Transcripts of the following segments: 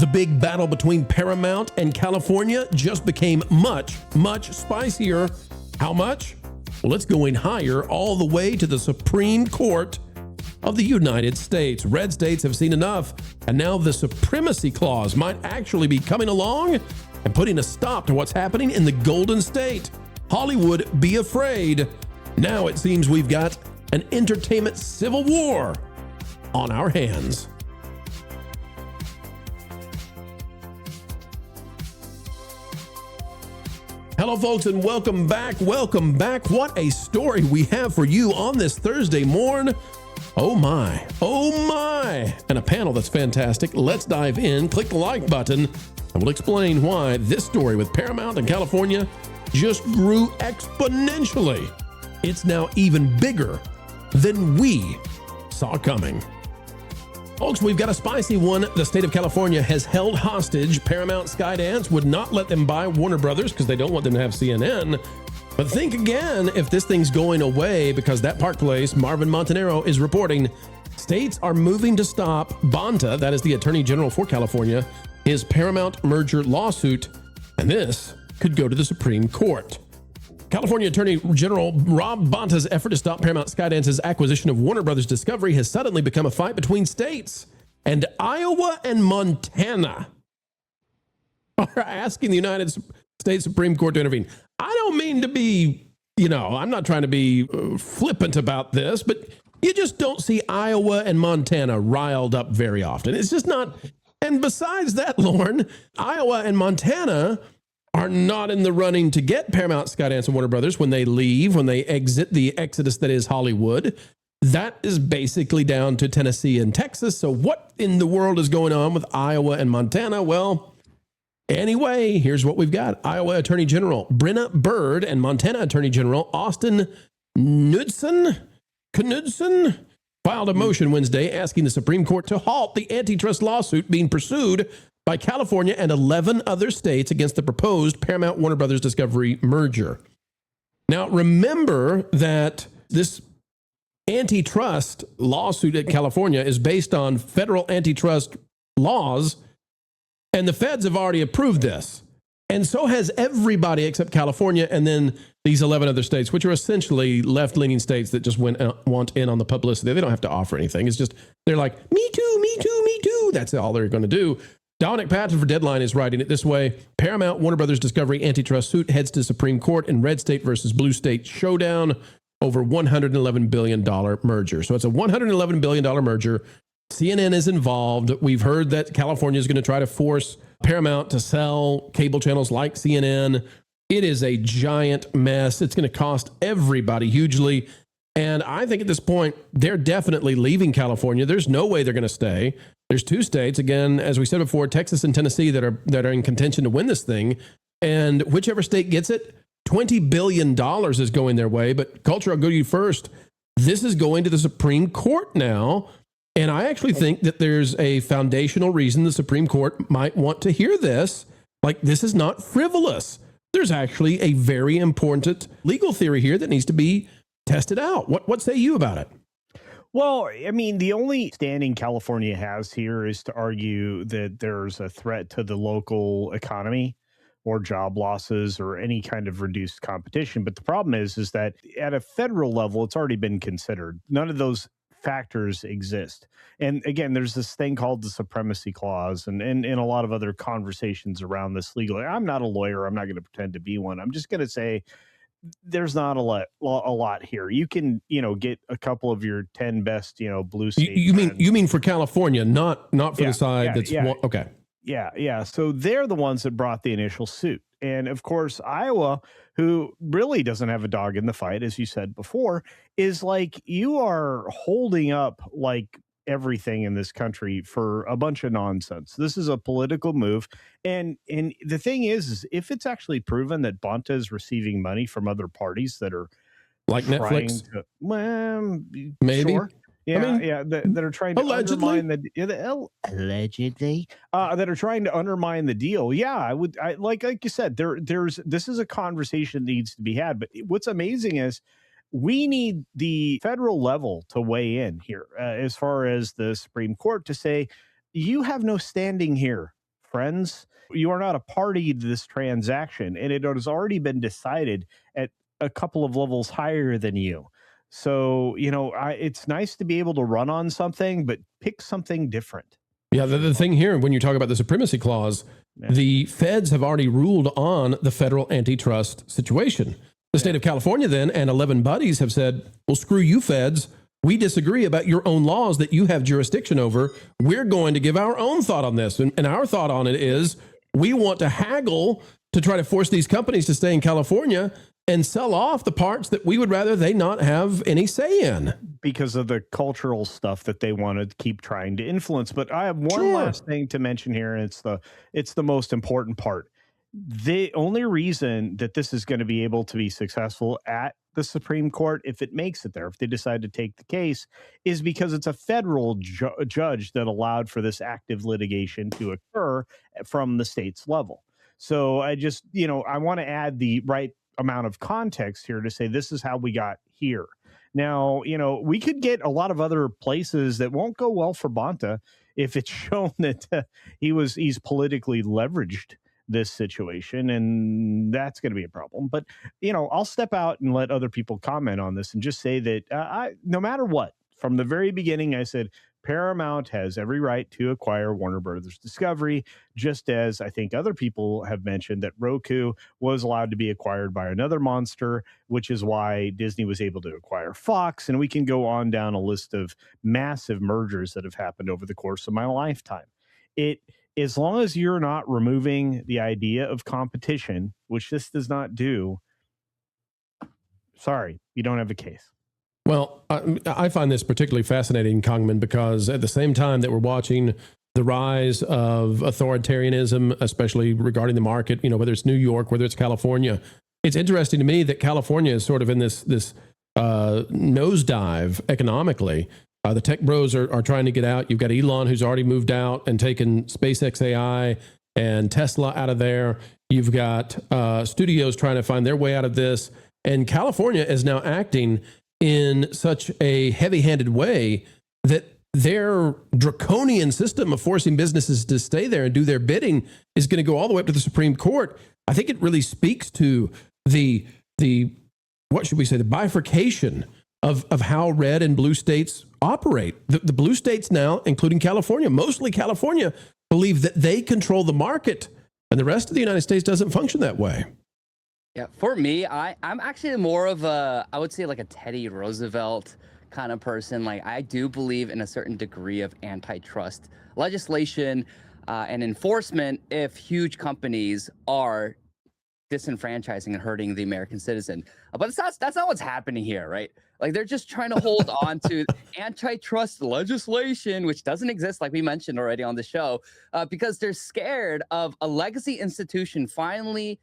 The big battle between Paramount and California just became much, much spicier. How much? Well, it's going higher all the way to the Supreme Court of the United States. Red states have seen enough, and now the Supremacy Clause might actually be coming along and putting a stop to what's happening in the Golden State. Hollywood, be afraid. Now it seems we've got an entertainment civil war on our hands. Hello, folks, and welcome back. Welcome back. What a story we have for you on this Thursday morn. Oh my, and a panel that's fantastic. Let's dive in. Click the like button, and we'll explain why this story with Paramount and California just grew exponentially. It's now even bigger than we saw coming. Folks, we've got a spicy one. The state of California has held hostage Paramount Skydance, would not let them buy Warner Brothers because they don't want them to have CNN. But think again if this thing's going away, because that Park Place, Marvin Montanaro is reporting, states are moving to stop bonta, that is the Attorney General for California, his Paramount merger lawsuit, and this could go to the Supreme Court. California Attorney General Rob Bonta's effort to stop Paramount Skydance's acquisition of Warner Brothers Discovery has suddenly become a fight between states, and Iowa and Montana are asking the United States Supreme Court to intervene. I don't mean to be, I'm not trying to be flippant about this, but you just don't see Iowa and Montana riled up very often. It's just not. And besides that, Lauren, Iowa and Montana are not in the running to get Paramount, Skydance, and Warner Brothers when they leave, when they exit the exodus that is Hollywood. That is basically down to Tennessee and Texas. So what in the world is going on with Iowa and Montana? Well, anyway, here's what we've got. Iowa Attorney General Brenna Bird and Montana Attorney General Austin Knudsen filed a motion Wednesday asking the Supreme Court to halt the antitrust lawsuit being pursued by California and 11 other states against the proposed Paramount Warner Brothers Discovery merger. Now, remember that this antitrust lawsuit at California is based on federal antitrust laws, and the feds have already approved this. And so has everybody except California and then these 11 other states, which are essentially left-leaning states that just want in on the publicity. They don't have to offer anything. It's just, they're like, me too, me too, me too. That's all they're going to do. Dominic Patton for Deadline is writing it this way. Paramount Warner Brothers Discovery antitrust suit heads to Supreme Court in red state versus blue state showdown over $111 billion merger. So it's a $111 billion merger. CNN is involved. We've heard that California is going to try to force Paramount to sell cable channels like CNN. It is a giant mess. It's going to cost everybody hugely. And I think at this point, they're definitely leaving California. There's no way they're going to stay. There's two states, again, as we said before, Texas and Tennessee, that are in contention to win this thing. And whichever state gets it, $20 billion is going their way. But Culture, I'll go to you first. This is going to the Supreme Court now. And I actually think that there's a foundational reason the Supreme Court might want to hear this. Like, this is not frivolous. There's actually a very important legal theory here that needs to be tested out. What say you about it? Well, I mean, the only standing California has here is to argue that there's a threat to the local economy or job losses or any kind of reduced competition. But the problem is that at a federal level, it's already been considered. None of those factors exist. And again, there's this thing called the Supremacy Clause and a lot of other conversations around this legally. I'm not a lawyer. I'm not going to pretend to be one. I'm just going to say there's not a lot here. You can, get a couple of your 10 best, blue state. You mean for California, not for the side that's okay. Yeah. So they're the ones that brought the initial suit. And of course, Iowa, who really doesn't have a dog in the fight, as you said before, is like, you are holding up like everything in this country for a bunch of nonsense. This is a political move. And the thing is if it's actually proven that bonta is receiving money from other parties that are like Netflix, maybe. Sure. Yeah, that are trying to allegedly undermine that are trying to undermine the deal. Yeah, I like you said, this is a conversation that needs to be had. But what's amazing is we need the federal level to weigh in here as far as the Supreme Court to say, you have no standing here friends. You are not a party to this transaction, and it has already been decided at a couple of levels higher than you. So, it's nice to be able to run on something, but pick something different. Yeah, the thing here, when you talk about the supremacy clause, the feds have already ruled on the federal antitrust situation. The state of California then and 11 buddies have said, well, screw you feds. We disagree about your own laws that you have jurisdiction over. We're going to give our own thought on this. And our thought on it is we want to haggle to try to force these companies to stay in California and sell off the parts that we would rather they not have any say in. Because of the cultural stuff that they want to keep trying to influence. But I have one last thing to mention here, and it's the most important part. The only reason that this is going to be able to be successful at the Supreme Court, if it makes it there, if they decide to take the case, is because it's a federal judge that allowed for this active litigation to occur from the state's level. So I just, I want to add the right amount of context here to say this is how we got here. Now, we could get a lot of other places that won't go well for Bonta if it's shown that he's politically leveraged this situation, and that's going to be a problem. But, I'll step out and let other people comment on this and just say that no matter what, from the very beginning, I said Paramount has every right to acquire Warner Brothers Discovery, just as I think other people have mentioned that Roku was allowed to be acquired by another monster, which is why Disney was able to acquire Fox. And we can go on down a list of massive mergers that have happened over the course of my lifetime. As long as you're not removing the idea of competition, which this does not do, sorry, you don't have a case. Well, I find this particularly fascinating, Kongman, because at the same time that we're watching the rise of authoritarianism, especially regarding the market, whether it's New York, whether it's California, it's interesting to me that California is sort of in this nosedive economically. The tech bros are trying to get out. You've got Elon, who's already moved out and taken SpaceX AI and Tesla out of there. You've got studios trying to find their way out of this. And California is now acting in such a heavy-handed way that their draconian system of forcing businesses to stay there and do their bidding is going to go all the way up to the Supreme Court. I think it really speaks to the what should we say, the bifurcation of how red and blue states operate. The blue states now, including California, mostly California, believe that they control the market, and the rest of the United States doesn't function that way. Yeah, for me, I'm actually more of I would say like a Teddy Roosevelt kind of person. Like, I do believe in a certain degree of antitrust legislation and enforcement if huge companies are disenfranchising and hurting the American citizen. But that's not what's happening here, right? Like, they're just trying to hold on to antitrust legislation, which doesn't exist, like we mentioned already on the show, because they're scared of a legacy institution finally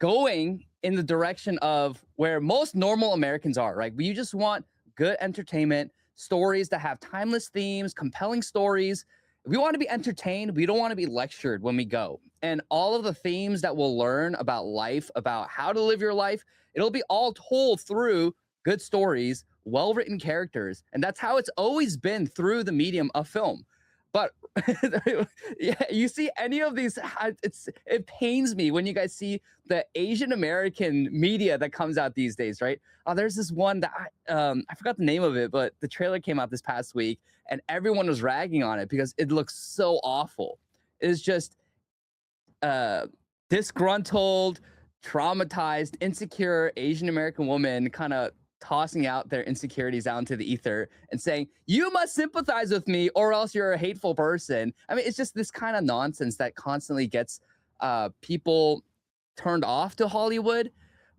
going in the direction of where most normal Americans are, right? You just want good entertainment, stories that have timeless themes, compelling stories. We want to be entertained. We don't want to be lectured when we go. And all of the themes that we'll learn about life, about how to live your life, it'll be all told through good stories, well-written characters. And that's how it's always been through the medium of film. But yeah, you see any of these, it pains me when you guys see the Asian American media that comes out these days, right? There's this one that I forgot the name of it, but the trailer came out this past week and everyone was ragging on it because it looks so awful. It's just disgruntled, traumatized, insecure Asian American woman kind of tossing out their insecurities out into the ether and saying, you must sympathize with me or else you're a hateful person. I mean, it's just this kind of nonsense that constantly gets people turned off to Hollywood.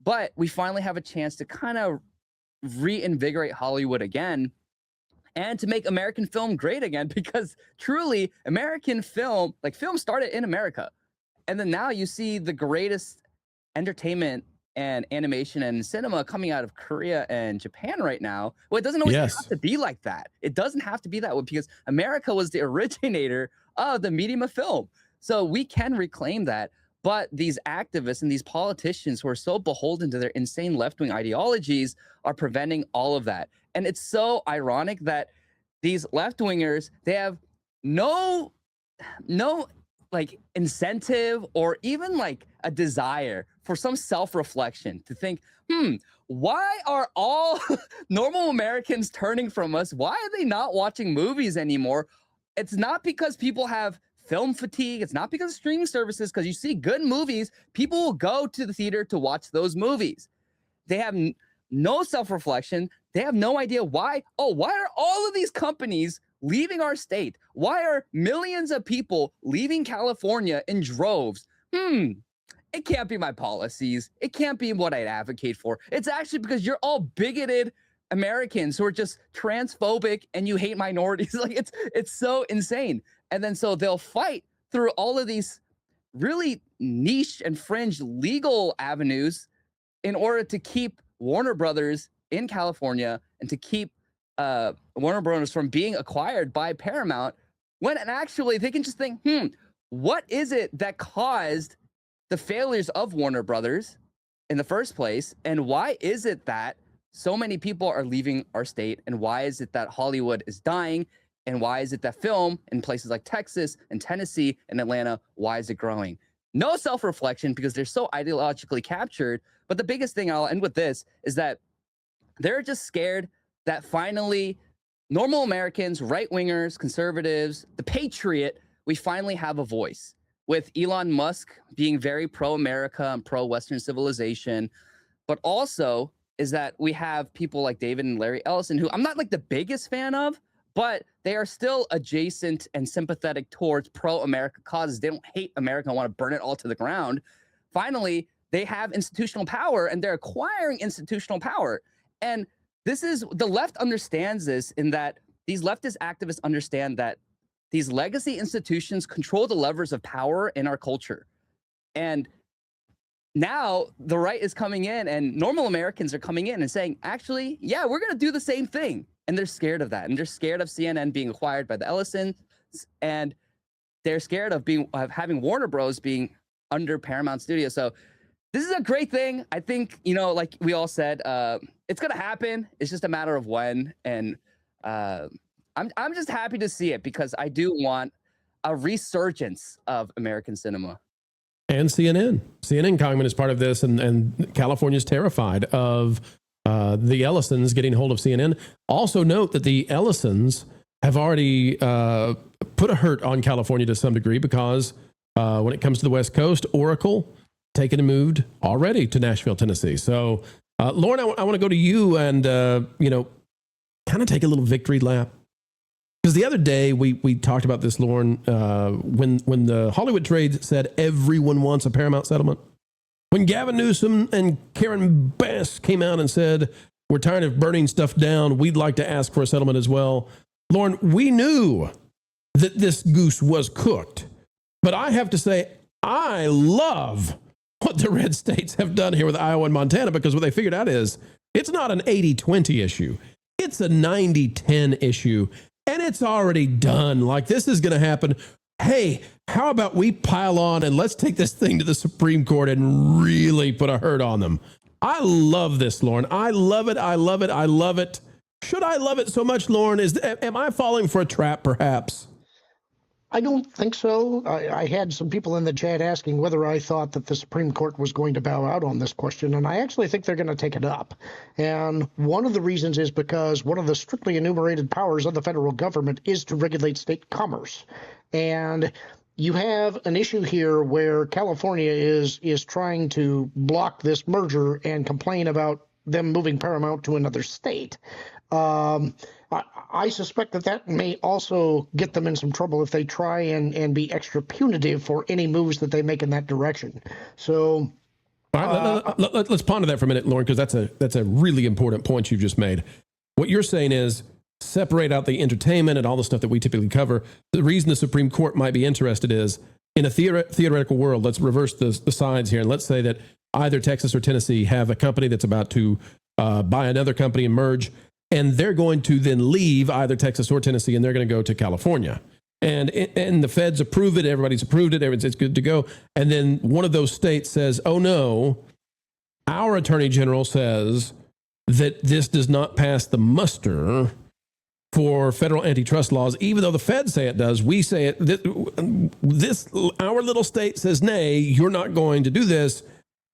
But we finally have a chance to kind of reinvigorate Hollywood again and to make American film great again, because truly American film, like film started in America. And then now you see the greatest entertainment and animation and cinema coming out of Korea and Japan right now. Well, it doesn't always have to be like that. It doesn't have to be that way because America was the originator of the medium of film. So we can reclaim that. But these activists and these politicians who are so beholden to their insane left-wing ideologies are preventing all of that. And it's so ironic that these left-wingers, they have no like incentive or even like a desire for some self-reflection to think, why are all normal Americans turning from us? Why are they not watching movies anymore? It's not because people have film fatigue. It's not because of streaming services, because you see good movies, people will go to the theater to watch those movies. They have no self-reflection. They have no idea why. Oh, why are all of these companies leaving our state? Why are millions of people leaving California in droves? It can't be my policies. It can't be what I'd advocate for. It's actually because you're all bigoted Americans who are just transphobic and you hate minorities. Like it's so insane. And then so they'll fight through all of these really niche and fringe legal avenues in order to keep Warner Brothers in California and to keep Warner Brothers from being acquired by Paramount, when actually they can just think, what is it that caused the failures of Warner Brothers in the first place? And why is it that so many people are leaving our state? And why is it that Hollywood is dying? And why is it that film in places like Texas and Tennessee and Atlanta, why is it growing? No self-reflection, because they're so ideologically captured. But the biggest thing, I'll end with this, is that they're just scared that finally normal Americans, right-wingers, conservatives, the patriot, we finally have a voice. With Elon Musk being very pro-America and pro-Western civilization, but also is that we have people like David and Larry Ellison, who I'm not like the biggest fan of, but they are still adjacent and sympathetic towards pro-America causes. They don't hate America and want to burn it all to the ground. Finally, they have institutional power and they're acquiring institutional power. And this is, the left understands this in that these leftist activists understand that these legacy institutions control the levers of power in our culture. And now the right is coming in and normal Americans are coming in and saying, actually, yeah, we're going to do the same thing. And they're scared of that. And they're scared of CNN being acquired by the Ellisons. And they're scared of having Warner Bros. Being under Paramount Studios. So this is a great thing. I think, like we all said, it's going to happen. It's just a matter of when. And I'm just happy to see it, because I do want a resurgence of American cinema. And CNN. CNN coming is part of this, and California's terrified of the Ellisons getting hold of CNN. Also note that the Ellisons have already put a hurt on California to some degree, because when it comes to the West Coast, Oracle taken and moved already to Nashville, Tennessee. So, Lauren, I want to go to you and, kind of take a little victory lap. Because the other day we talked about this, Lauren, when the Hollywood trade said everyone wants a Paramount settlement. When Gavin Newsom and Karen Bass came out and said, we're tired of burning stuff down, we'd like to ask for a settlement as well. Lauren, we knew that this goose was cooked. But I have to say, I love what the red states have done here with Iowa and Montana, because what they figured out is it's not an 80-20 issue. It's a 90-10 issue. And it's already done. Like, this is going to happen. Hey, how about we pile on and let's take this thing to the Supreme Court and really put a hurt on them. I love this, Lauren. I love it. I love it. I love it. Should I love it so much, Lauren? Am I falling for a trap, perhaps? I don't think so. I had some people in the chat asking whether I thought that the Supreme Court was going to bow out on this question, and I actually think they're going to take it up. And one of the reasons is because one of the strictly enumerated powers of the federal government is to regulate state commerce. And you have an issue here where California is trying to block this merger and complain about them moving Paramount to another state. I suspect that may also get them in some trouble if they try and be extra punitive for any moves that they make in that direction. So, all right, let's ponder that for a minute, Lauren, because that's a really important point you've just made. What you're saying is separate out the entertainment and all the stuff that we typically cover. The reason the Supreme Court might be interested is in a theoretical world. Let's reverse the sides here, and let's say that either Texas or Tennessee have a company that's about to buy another company and merge. And they're going to then leave either Texas or Tennessee, and they're going to go to California. And the feds approve it. Everybody's approved it. It's good to go. And then one of those states says, oh, no, our attorney general says that this does not pass the muster. for federal antitrust laws, even though the feds say it does. We say it. Our little state says, nay, you're not going to do this.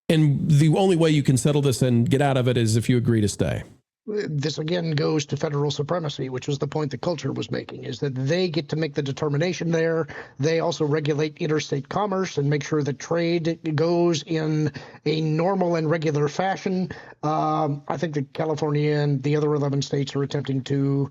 And the only way you can settle this and get out of it is if you agree to stay. This again goes to federal supremacy, which was the point that Culture was making, is that they get to make the determination there. They also regulate interstate commerce and make sure that trade goes in a normal and regular fashion. I think that California and the other 11 states are attempting to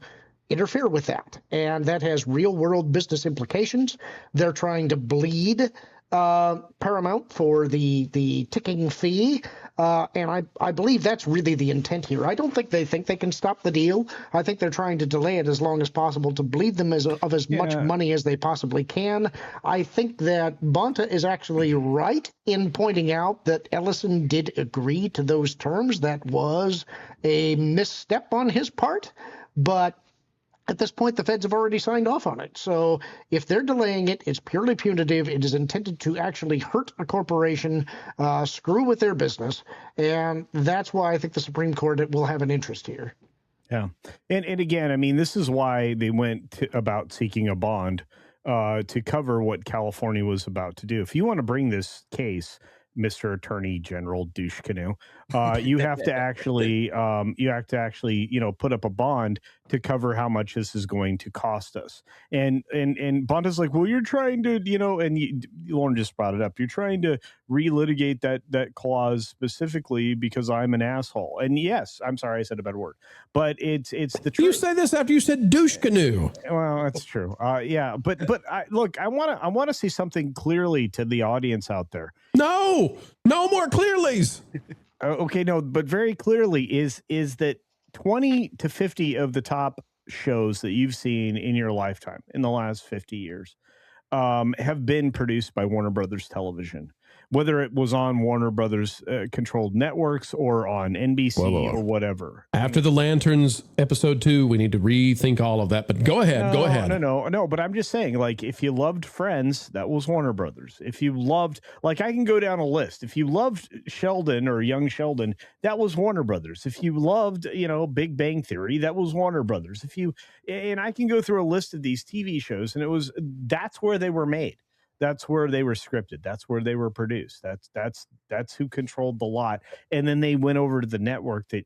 interfere with that, and that has real-world business implications. They're trying to bleed Paramount for the ticking fee, and I believe that's really the intent here. I don't think they can stop the deal. I think they're trying to delay it as long as possible to bleed them of as much money as they possibly can. I think that Bonta is actually right in pointing out that Ellison did agree to those terms. That was a misstep on his part, but at this point, the feds have already signed off on it. So if they're delaying it, it's purely punitive. It is intended to actually hurt a corporation, screw with their business. And that's why I think the Supreme Court will have an interest here. Yeah. And again, I mean, this is why they went about seeking a bond to cover what California was about to do. If you want to bring this case, Mr. Attorney General Douche Canoe, you have to actually, put up a bond to cover how much this is going to cost us. And Bonta's like, well, you're trying to, and Lauren just brought it up. You're trying to relitigate that clause specifically because I'm an asshole. And yes, I'm sorry, I said a bad word, but it's the truth. You say this after you said douche canoe. Well, that's true. Yeah, but I want to see something clearly to the audience out there. No more clearlies. Okay, no, but very clearly is that 20 to 50 of the top shows that you've seen in your lifetime in the last 50 years have been produced by Warner Brothers Television, whether it was on Warner Brothers controlled networks or on NBC or whatever. After the Lanterns episode 2, we need to rethink all of that. But go ahead. No. But I'm just saying, like, if you loved Friends, that was Warner Brothers. If you loved, like, I can go down a list. If you loved Sheldon or Young Sheldon, that was Warner Brothers. If you loved, Big Bang Theory, that was Warner Brothers. And I can go through a list of these TV shows, and that's where they were made. That's where they were scripted. That's where they were produced. That's who controlled the lot. And then they went over to the network that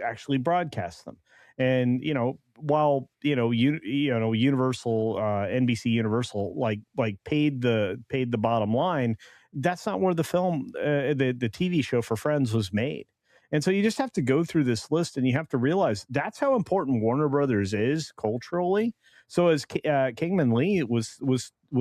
actually broadcast them. And while Universal, NBC Universal like paid the bottom line, that's not where the film the TV show for Friends was made. And so you just have to go through this list, and you have to realize that's how important Warner Brothers is culturally. So as Kingman Lee was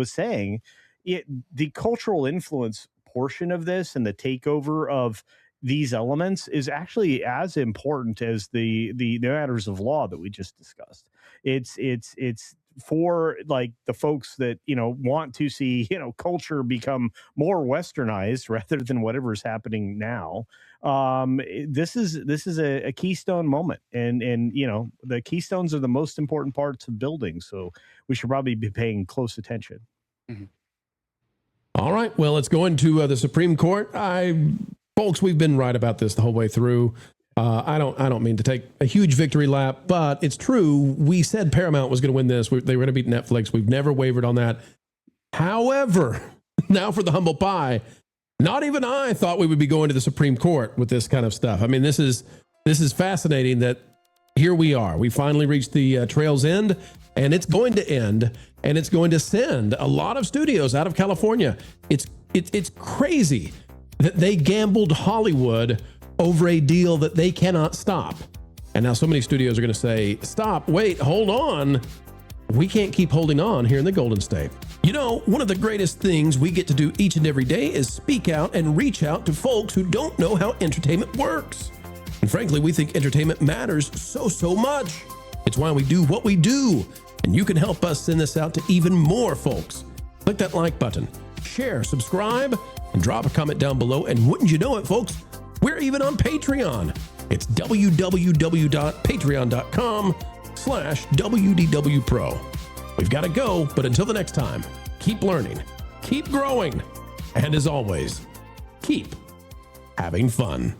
saying, the cultural influence portion of this and the takeover of these elements is actually as important as the matters of law that we just discussed. It's for like the folks that want to see culture become more westernized rather than whatever's happening now. This is a keystone moment, and the keystones are the most important parts of buildings, so we should probably be paying close attention. Mm-hmm. All right, well, let's go into the Supreme Court. Folks, we've been right about this the whole way through. I don't mean to take a huge victory lap, but it's true. We said Paramount was going to win this. They were going to beat Netflix. We've never wavered on that. However, now for the humble pie, not even I thought we would be going to the Supreme Court with this kind of stuff. I mean, this is fascinating that here we are. We finally reached the trail's end, and it's going to end, and it's going to send a lot of studios out of California. It's crazy that they gambled Hollywood over a deal that they cannot stop. And now so many studios are going to say, stop, wait, hold on. We can't keep holding on here in the Golden State. One of the greatest things we get to do each and every day is speak out and reach out to folks who don't know how entertainment works. And frankly, we think entertainment matters so much. It's why we do what we do. And you can help us send this out to even more folks. Click that like button, share, subscribe, and drop a comment down below. And wouldn't you know it, folks, we're even on Patreon. It's www.patreon.com/WDW Pro. We've got to go, but until the next time, keep learning, keep growing, and as always, keep having fun.